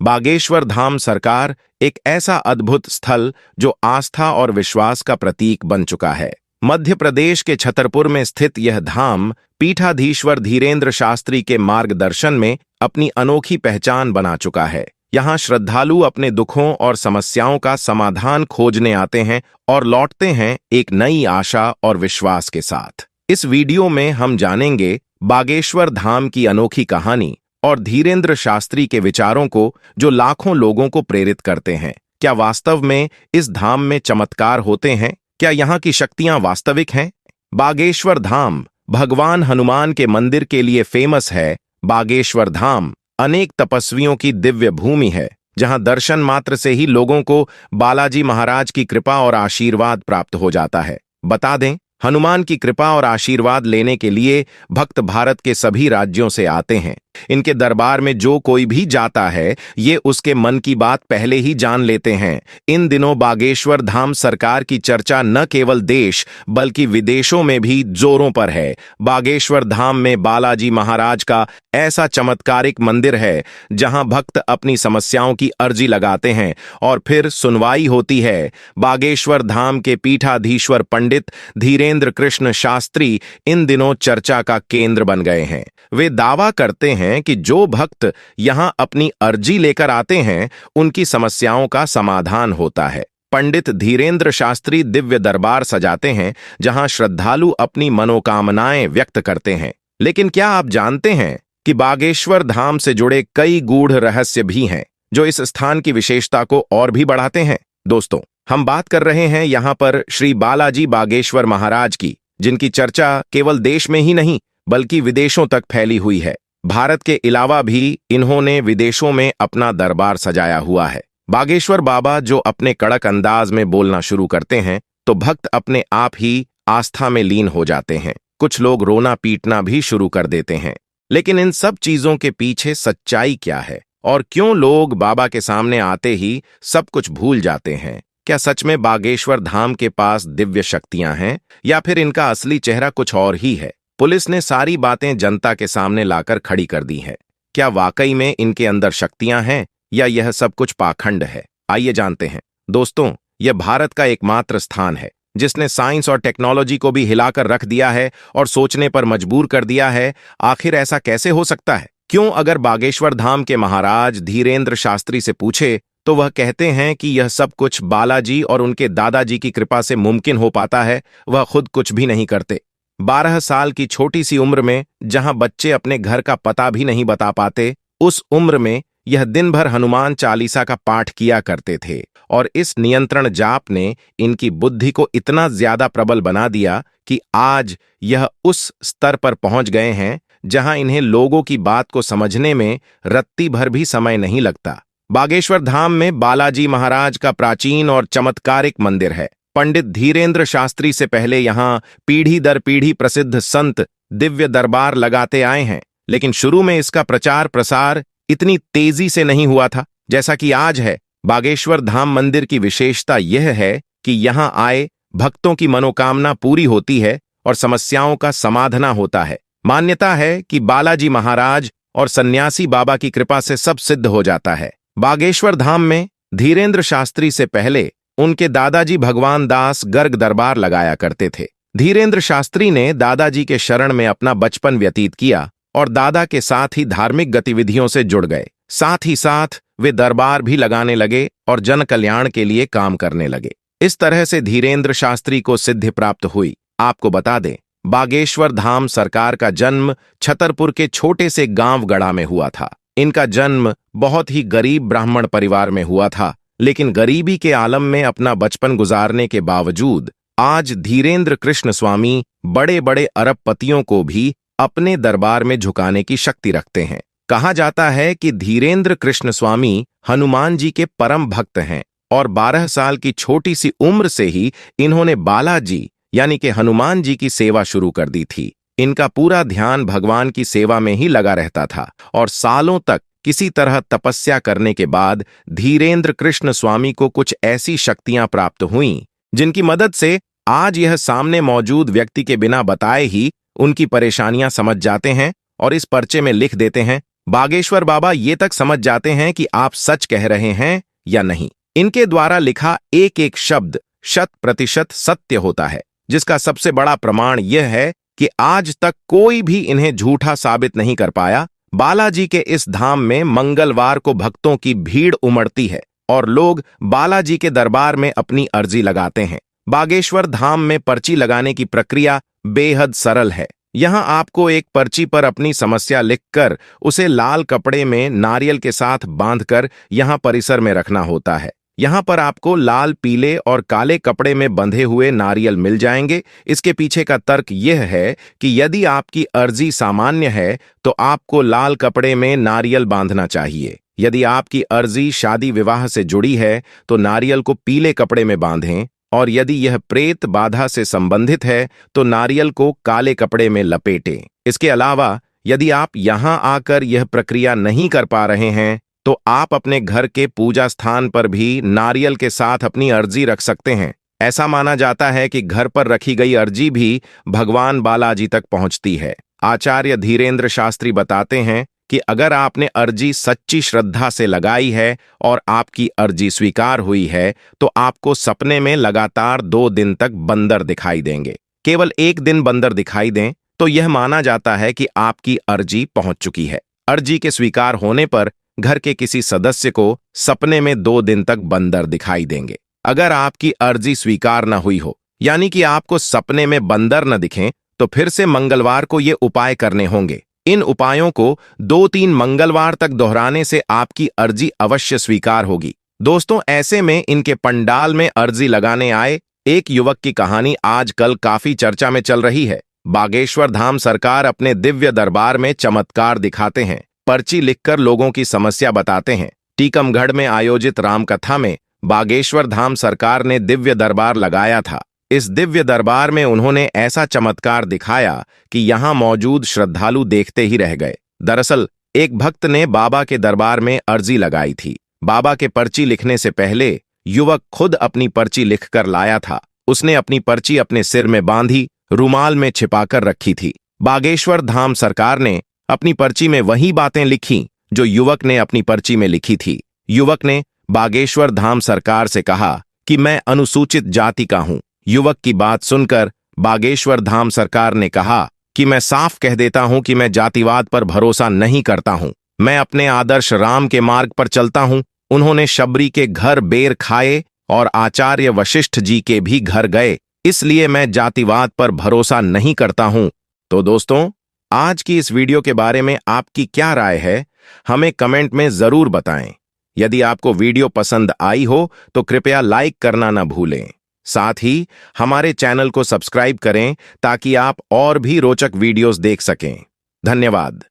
बागेश्वर धाम सरकार एक ऐसा अद्भुत स्थल जो आस्था और विश्वास का प्रतीक बन चुका है। मध्य प्रदेश के छतरपुर में स्थित यह धाम पीठाधीश्वर धीरेन्द्र शास्त्री के मार्गदर्शन में अपनी अनोखी पहचान बना चुका है। यहाँ श्रद्धालु अपने दुखों और समस्याओं का समाधान खोजने आते हैं और लौटते हैं एक नई आशा और विश्वास के साथ। इस वीडियो में हम जानेंगे बागेश्वर धाम की अनोखी कहानी और धीरेन्द्र शास्त्री के विचारों को जो लाखों लोगों को प्रेरित करते हैं। क्या वास्तव में इस धाम में चमत्कार होते हैं? क्या यहाँ की शक्तियां वास्तविक हैं? बागेश्वर धाम भगवान हनुमान के मंदिर के लिए फेमस है। बागेश्वर धाम अनेक तपस्वियों की दिव्य भूमि है, जहां दर्शन मात्र से ही लोगों को बालाजी महाराज की कृपा और आशीर्वाद प्राप्त हो जाता है। बता दें, हनुमान की कृपा और आशीर्वाद लेने के लिए भक्त भारत के सभी राज्यों से आते हैं। इनके दरबार में जो कोई भी जाता है, ये उसके मन की बात पहले ही जान लेते हैं। इन दिनों बागेश्वर धाम सरकार की चर्चा न केवल देश बल्कि विदेशों में भी जोरों पर है। बागेश्वर धाम में बालाजी महाराज का ऐसा चमत्कारिक मंदिर है, जहां भक्त अपनी समस्याओं की अर्जी लगाते हैं और फिर सुनवाई होती है। बागेश्वर धाम के पीठाधीश्वर पंडित धीरेन्द्र कृष्ण शास्त्री इन दिनों चर्चा का केंद्र बन गए हैं। वे दावा करते हैं कि जो भक्त यहां अपनी अर्जी लेकर आते हैं, उनकी समस्याओं का समाधान होता है। पंडित धीरेन्द्र शास्त्री दिव्य दरबार सजाते हैं, जहां श्रद्धालु अपनी मनोकामनाएं व्यक्त करते हैं। लेकिन क्या आप जानते हैं कि बागेश्वर धाम से जुड़े कई गूढ़ रहस्य भी हैं, जो इस स्थान की विशेषता को और भी बढ़ाते हैं? दोस्तों, हम बात कर रहे हैं यहां पर श्री बालाजी बागेश्वर महाराज की, जिनकी चर्चा केवल देश में ही नहीं बल्कि विदेशों तक फैली हुई है। भारत के अलावा भी इन्होंने विदेशों में अपना दरबार सजाया हुआ है। बागेश्वर बाबा जो अपने कड़क अंदाज में बोलना शुरू करते हैं, तो भक्त अपने आप ही आस्था में लीन हो जाते हैं। कुछ लोग रोना पीटना भी शुरू कर देते हैं। लेकिन इन सब चीजों के पीछे सच्चाई क्या है, और क्यों लोग बाबा के सामने आते ही सब कुछ भूल जाते हैं? क्या सच में बागेश्वर धाम के पास दिव्य शक्तियां हैं, या फिर इनका असली चेहरा कुछ और ही है? पुलिस ने सारी बातें जनता के सामने लाकर खड़ी कर दी है। क्या वाकई में इनके अंदर शक्तियां हैं, या यह सब कुछ पाखंड है? आइए जानते हैं। दोस्तों, यह भारत का एकमात्र स्थान है जिसने साइंस और टेक्नोलॉजी को भी हिलाकर रख दिया है और सोचने पर मजबूर कर दिया है। आखिर ऐसा कैसे हो सकता है? क्यों? अगर बागेश्वर धाम के महाराज धीरेन्द्र शास्त्री से पूछे तो वह कहते हैं कि यह सब कुछ बालाजी और उनके दादाजी की कृपा से मुमकिन हो पाता है। वह खुद कुछ भी नहीं करते। 12 साल की छोटी सी उम्र में, जहां बच्चे अपने घर का पता भी नहीं बता पाते, उस उम्र में यह दिन भर हनुमान चालीसा का पाठ किया करते थे। और इस नियंत्रण जाप ने इनकी बुद्धि को इतना ज्यादा प्रबल बना दिया कि आज यह उस स्तर पर पहुंच गए हैं जहां इन्हें लोगों की बात को समझने में रत्ती भर भी समय नहीं लगता। बागेश्वर धाम में बालाजी महाराज का प्राचीन और चमत्कारिक मंदिर है। पंडित धीरेन्द्र शास्त्री से पहले यहाँ पीढ़ी दर पीढ़ी प्रसिद्ध संत दिव्य दरबार लगाते आए हैं, लेकिन शुरू में इसका प्रचार प्रसार इतनी तेजी से नहीं हुआ था जैसा कि आज है। बागेश्वर धाम मंदिर की विशेषता यह है कि यहाँ आए भक्तों की मनोकामना पूरी होती है और समस्याओं का समाधान होता है। मान्यता है कि बालाजी महाराज और सन्यासी बाबा की कृपा से सब सिद्ध हो जाता है। बागेश्वर धाम में धीरेन्द्र शास्त्री से पहले उनके दादाजी भगवान दास गर्ग दरबार लगाया करते थे। धीरेन्द्र शास्त्री ने दादाजी के शरण में अपना बचपन व्यतीत किया और दादा के साथ ही धार्मिक गतिविधियों से जुड़ गए। साथ ही साथ वे दरबार भी लगाने लगे और जन कल्याण के लिए काम करने लगे। इस तरह से धीरेन्द्र शास्त्री को सिद्धि प्राप्त हुई। आपको बता दें, बागेश्वर धाम सरकार का जन्म छतरपुर के छोटे से गांव गड़ा में हुआ था। इनका जन्म बहुत ही गरीब ब्राह्मण परिवार में हुआ था, लेकिन गरीबी के आलम में अपना बचपन गुजारने के बावजूद आज धीरेन्द्र कृष्ण स्वामी बड़े बड़े अरबपतियों को भी अपने दरबार में झुकाने की शक्ति रखते हैं। कहा जाता है कि धीरेन्द्र कृष्ण स्वामी हनुमान जी के परम भक्त हैं और 12 साल की छोटी सी उम्र से ही इन्होंने बालाजी यानी कि हनुमान जी की सेवा शुरू कर दी थी। इनका पूरा ध्यान भगवान की सेवा में ही लगा रहता था और सालों तक किसी तरह तपस्या करने के बाद धीरेन्द्र कृष्ण स्वामी को कुछ ऐसी शक्तियां प्राप्त हुईं जिनकी मदद से आज यह सामने मौजूद व्यक्ति के बिना बताए ही उनकी परेशानियां समझ जाते हैं और इस पर्चे में लिख देते हैं बागेश्वर बाबा ये तक समझ जाते हैं कि आप सच कह रहे हैं या नहीं। इनके द्वारा लिखा एक एक शब्द 100% सत्य होता है, जिसका सबसे बड़ा प्रमाण यह है कि आज तक कोई भी इन्हें झूठा साबित नहीं कर पाया। बालाजी के इस धाम में मंगलवार को भक्तों की भीड़ उमड़ती है और लोग बालाजी के दरबार में अपनी अर्जी लगाते हैं। बागेश्वर धाम में पर्ची लगाने की प्रक्रिया बेहद सरल है। यहां आपको एक पर्ची पर अपनी समस्या लिखकर उसे लाल कपड़े में नारियल के साथ बांधकर यहां परिसर में रखना होता है। यहां पर आपको लाल, पीले और काले कपड़े में बंधे हुए नारियल मिल जाएंगे। इसके पीछे का तर्क यह है कि यदि आपकी अर्जी सामान्य है तो आपको लाल कपड़े में नारियल बांधना चाहिए। यदि आपकी अर्जी शादी विवाह से जुड़ी है तो नारियल को पीले कपड़े में बांधें, और यदि यह प्रेत बाधा से संबंधित है तो नारियल को काले कपड़े में लपेटें। इसके अलावा यदि आप यहां आकर यह प्रक्रिया नहीं कर पा रहे हैं तो आप अपने घर के पूजा स्थान पर भी नारियल के साथ अपनी अर्जी रख सकते हैं। ऐसा माना जाता है कि घर पर रखी गई अर्जी भी भगवान बालाजी तक पहुंचती है। आचार्य धीरेन्द्र शास्त्री बताते हैं कि अगर आपने अर्जी सच्ची श्रद्धा से लगाई है और आपकी अर्जी स्वीकार हुई है तो आपको सपने में लगातार 2 दिन तक बंदर दिखाई देंगे। केवल एक दिन बंदर दिखाई दें तो यह माना जाता है कि आपकी अर्जी पहुंच चुकी है। अर्जी के स्वीकार होने पर घर के किसी सदस्य को सपने में 2 दिन तक बंदर दिखाई देंगे। अगर आपकी अर्जी स्वीकार न हुई हो, यानी कि आपको सपने में बंदर न दिखें, तो फिर से मंगलवार को ये उपाय करने होंगे। इन उपायों को 2-3 मंगलवार तक दोहराने से आपकी अर्जी अवश्य स्वीकार होगी। दोस्तों, ऐसे में इनके पंडाल में अर्जी लगाने आए एक युवक की कहानी आजकल काफी चर्चा में चल रही है। बागेश्वर धाम सरकार अपने दिव्य दरबार में चमत्कार दिखाते हैं, पर्ची लिखकर लोगों की समस्या बताते हैं। टीकमगढ़ में आयोजित रामकथा में बागेश्वर धाम सरकार ने दिव्य दरबार लगाया था। इस दिव्य दरबार में उन्होंने ऐसा चमत्कार दिखाया कि यहां मौजूद श्रद्धालु देखते ही रह गए। दरअसल एक भक्त ने बाबा के दरबार में अर्जी लगाई थी। बाबा के पर्ची लिखने से पहले युवक खुद अपनी पर्ची लिखकर लाया था। उसने अपनी पर्ची अपने सिर में बांधी, रुमाल में छिपाकर रखी थी। बागेश्वर धाम सरकार ने अपनी पर्ची में वही बातें लिखी जो युवक ने अपनी पर्ची में लिखी थी। युवक ने बागेश्वर धाम सरकार से कहा कि मैं अनुसूचित जाति का हूं। युवक की बात सुनकर बागेश्वर धाम सरकार ने कहा कि मैं साफ कह देता हूं कि मैं जातिवाद पर भरोसा नहीं करता हूं। मैं अपने आदर्श राम के मार्ग पर चलता हूं। उन्होंने शबरी के घर बेर खाए और आचार्य वशिष्ठ जी के भी घर गए, इसलिए मैं जातिवाद पर भरोसा नहीं करता हूं। तो दोस्तों, आज की इस वीडियो के बारे में आपकी क्या राय है, हमें कमेंट में जरूर बताएं। यदि आपको वीडियो पसंद आई हो तो कृपया लाइक करना न भूलें। साथ ही हमारे चैनल को सब्सक्राइब करें ताकि आप और भी रोचक वीडियोस देख सकें। धन्यवाद।